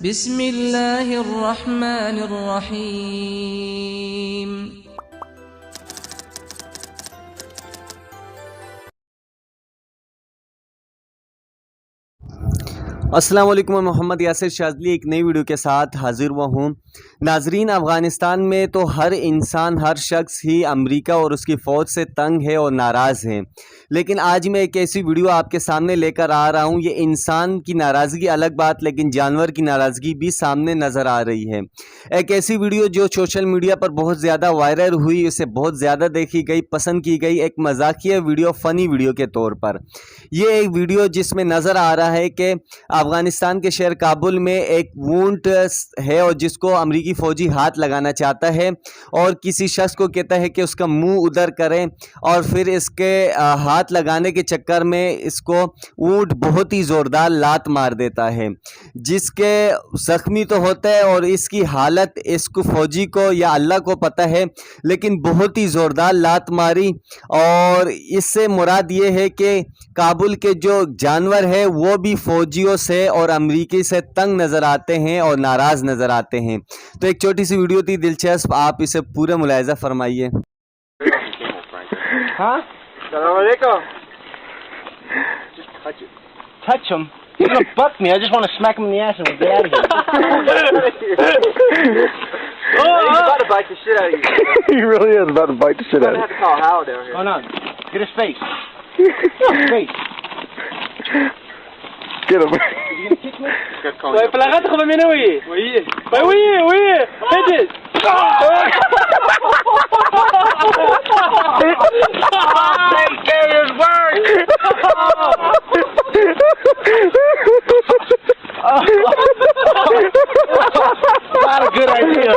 بسم اللہ الرحمن الرحیم. السلام علیکم. میں محمد یاسر شاذلی ایک نئی ویڈیو کے ساتھ حاضر ہوا ہوں. ناظرین، افغانستان میں تو ہر انسان، ہر شخص ہی امریکہ اور اس کی فوج سے تنگ ہے اور ناراض ہے. لیکن آج میں ایک ایسی ویڈیو آپ کے سامنے لے کر آ رہا ہوں. یہ انسان کی ناراضگی الگ بات، لیکن جانور کی ناراضگی بھی سامنے نظر آ رہی ہے. ایک ایسی ویڈیو جو سوشل میڈیا پر بہت زیادہ وائرل ہوئی، اسے بہت زیادہ دیکھی گئی، پسند کی گئی. ایک مذاقیہ ویڈیو، فنی ویڈیو کے طور پر. یہ ایک ویڈیو جس میں نظر آ رہا ہے کہ افغانستان کے شہر کابل میں ایک اونٹ ہے اور جس کو امریکی فوجی ہاتھ لگانا چاہتا ہے اور کسی شخص کو کہتا ہے کہ اس کا منہ ادھر کریں، اور پھر اس کے ہاتھ لگانے کے چکر میں اس کو اونٹ بہت ہی زوردار لات مار دیتا ہے، جس کے زخمی تو ہوتا ہے اور اس کی حالت اس کو فوجی کو یا اللہ کو پتہ ہے، لیکن بہت ہی زوردار لات ماری. اور اس سے مراد یہ ہے کہ کابل کے جو جانور ہے وہ بھی فوجیوں سے اور امریکی سے تنگ نظر آتے ہیں اور ناراض نظر آتے ہیں. تو ایک چھوٹی سی ویڈیو تھی، دلچسپ، آپ اسے پورا ملاحظہ فرمائیے. Huh? Assalamu alaikum. Just touch it. Touch him? He's gonna buck me. I just want to smack him in the ass and get out of here. He's about to bite the shit out of you. He really is about to bite the shit out of I'm gonna have to call Howell down here. Hold on. Get his face. His face. Get him. You gonna kick me? طيب فلغات خذ من وين؟ وين؟ وين؟ Hadad. Not a good idea.